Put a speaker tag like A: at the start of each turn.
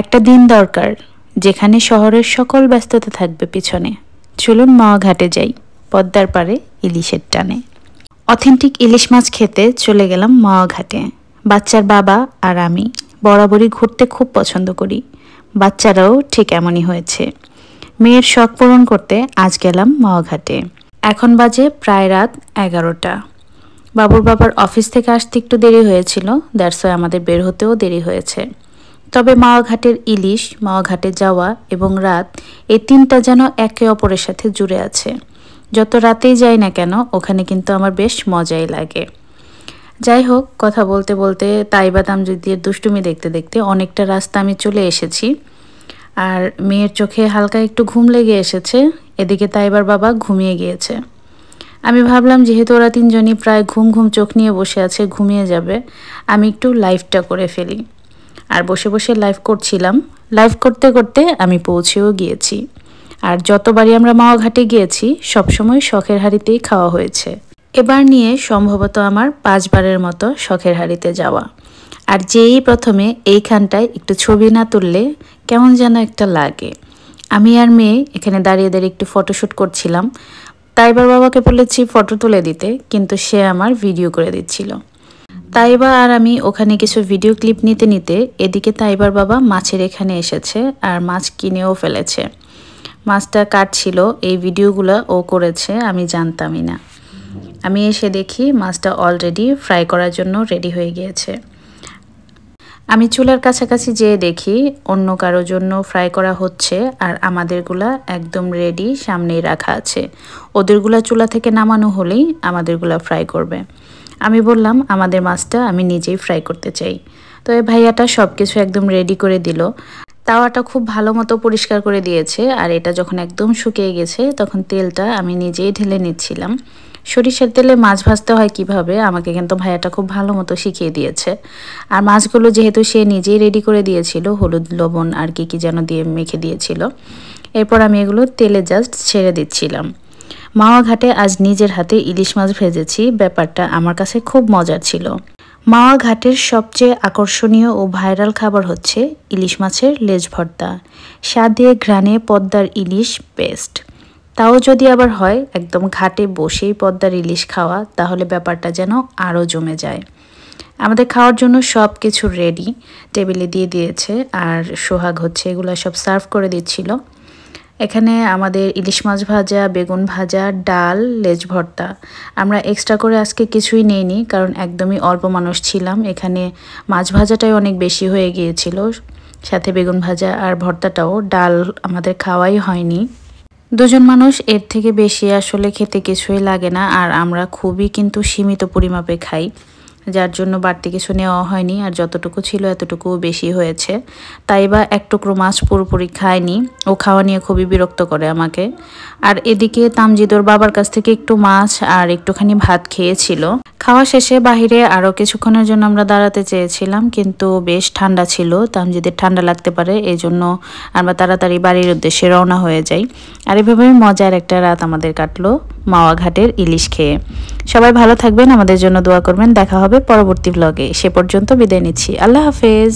A: একটা দিন দরকার যেখানে শহরের সকল ব্যস্ততা থাকবে পিছনে। চলুন মাওয়া ঘাটে যাই, পদ্মার পাড়ে ইলিশের টানে। অথেন্টিক ইলিশ মাছ খেতে চলে গেলাম মাওয়া ঘাটে। বাচ্চার বাবা আর আমি বরাবরই ঘুরতে খুব পছন্দ করি। বাচ্চারাও ঠিক এমনই হয়েছে। মেয়ের শখ পূরণ করতে আজ গেলাম মাওয়া ঘাটে। এখন বাজে প্রায় রাত 11টা। বাবুর বাবার অফিস থেকে আসতে একটু দেরি হয়েছিল, দ্যাটস ওয়াই আমাদের বের হতেও দেরি হয়েছে। তবে মাওয়া ঘাটের ইলিশ, মাওয়া ঘাটে যাওয়া এবং রাত, এই তিনটা যেন একে অপরের সাথে জুড়ে আছে। যত রাতেই যাই না কেন ওখানে কিন্তু আমার বেশ মজাই লাগে। যাই হোক, কথা বলতে বলতে তাইবা তামজিদের দুষ্টুমি দেখতে দেখতে অনেকটা রাস্তা আমি চলে এসেছি। আর মেয়ের চোখে হালকা একটু ঘুম লেগে এসেছে, এদিকে তাইবার বাবা ঘুমিয়ে গিয়েছে। আমি ভাবলাম যেহেতু ওরা তিনজনই প্রায় ঘুম ঘুম চোখ নিয়ে বসে আছে, ঘুমিয়ে যাবে, আমি একটু লাইভটা করে ফেলি। আর বসে বসে লাইভ করছিলাম। লাইভ করতে করতে আমি পৌঁছেও গিয়েছি। আর যতবারই আমরা মাওয়া ঘাটে গিয়েছি সবসময় শখের হাঁড়িতেই খাওয়া হয়েছে। এবার নিয়ে সম্ভবত আমার 5বারের মতো শখের হাঁড়িতে যাওয়া। আর যেই প্রথমে এইখানটায় একটু ছবি না তুললে কেমন যেন একটা লাগে। আমি আর মেয়ে এখানে দাঁড়িয়ে দাঁড়িয়ে একটু ফটোশ্যুট করছিলাম। তাইবার বাবাকে বলেছি ফটো তুলে দিতে, কিন্তু সে আমার ভিডিও করে দিচ্ছিল। তাইবা আর আমি ওখানে কিছু ভিডিও ক্লিপ নিতে নিতে এদিকে তাইবার বাবা মাছের এখানে এসেছে আর মাছ কিনেও ফেলেছে। মাছটা কাটছিল, এই ভিডিওগুলো ও করেছে, আমি জানতামই না। আমি এসে দেখি মাছটা অলরেডি ফ্রাই করার জন্য রেডি হয়ে গিয়েছে। আমি চুলার কাছাকাছি যেয়ে দেখি অন্য কারোর জন্য ফ্রাই করা হচ্ছে আর আমাদেরগুলা একদম রেডি সামনেই রাখা আছে। ওদেরগুলা চুলা থেকে নামানো হলেই আমাদেরগুলা ফ্রাই করবে। আমি বললাম আমাদের মাছটা আমি নিজেই ফ্রাই করতে চাই। তো এই ভাইয়াটা সব কিছু একদম রেডি করে দিল। তাওয়াটা খুব ভালো মতো পরিষ্কার করে দিয়েছে। আর এটা যখন একদম শুকিয়ে গেছে তখন তেলটা আমি নিজেই ঢেলে নিচ্ছিলাম। সরিষার তেলে মাছ ভাজতে হয় কিভাবে আমাকে কিন্তু ভাইয়াটা খুব ভালো মতো শিখিয়ে দিয়েছে। আর মাছগুলো যেহেতু সে নিজেই রেডি করে দিয়েছিল, হলুদ লবণ আর কি কি যেন দিয়ে মেখে দিয়েছিল, এরপর আমি এগুলো তেলে জাস্ট ছেড়ে দিচ্ছিলাম। মাওয়া ঘাটে আজ নিজের হাতে ইলিশ মাছ ভেজেছি, ব্যাপারটা আমার কাছে খুব মজার ছিল। মাওয়া ঘাটের সবচেয়ে আকর্ষণীয় ও ভাইরাল খাবার হচ্ছে ইলিশ মাছের লেজ ভর্তা। স্বাদে ঘ্রাণে পদ্মার ইলিশ বেস্ট। তাও যদি আবার হয় একদম ঘাটে বসেই পদ্মার ইলিশ খাওয়া, তাহলে ব্যাপারটা যেন আরও জমে যায়। আমাদের খাওয়ার জন্য সব কিছু রেডি, টেবিলে দিয়ে দিয়েছে। আর সোহাগ হচ্ছে এগুলো সব সার্ভ করে দিচ্ছিল। এখানে আমাদের ইলিশ মাছ ভাজা, বেগুন ভাজা, ডাল, লেজ ভর্তা। আমরা এক্সট্রা করে আজকে কিছুই নেইনি, কারণ একদমই অল্প মানুষ ছিলাম। এখানে মাছ ভাজাটাই অনেক বেশি হয়ে গিয়েছিল, সাথে বেগুন ভাজা আর ভর্তাটাও। ডাল আমাদের খাওয়াই হয়নি। দুজন মানুষ, এর থেকে বেশি আসলে খেতে কিছুই লাগে না। আর আমরা খুবই কিন্তু সীমিত পরিমাপে খাই, যার জন্য বাড়তি কিছু নেওয়া হয়নি। আর যতটুকু ছিল এতটুকু বেশি হয়েছে। তাই বা এক টুকরো মাছ পুরোপুরি খায়নি, ও খাওয়া নিয়ে খুবই বিরক্ত করে আমাকে। আর এদিকে তামজিদর বাবার কাছ থেকে একটু মাছ আর একটুখানি ভাত খেয়েছিল। খাওয়া শেষে বাহিরে আরও কিছুক্ষণের জন্য আমরা দাঁড়াতে চেয়েছিলাম, কিন্তু বেশ ঠান্ডা ছিল, তামজিদের ঠান্ডা লাগতে পারে, এই জন্য আমরা তাড়াতাড়ি বাড়ির উদ্দেশ্যে রওনা হয়ে যাই। আর এভাবেই মজার একটা রাত আমাদের কাটলো মাওয়া ঘাটের ইলিশ খেয়ে। সবাই ভালো থাকবেন, আমাদের জন্য দোয়া করবেন। দেখা হবে পরবর্তী ব্লগে। সে পর্যন্ত বিদায় নিচ্ছি। আল্লাহ হাফেজ।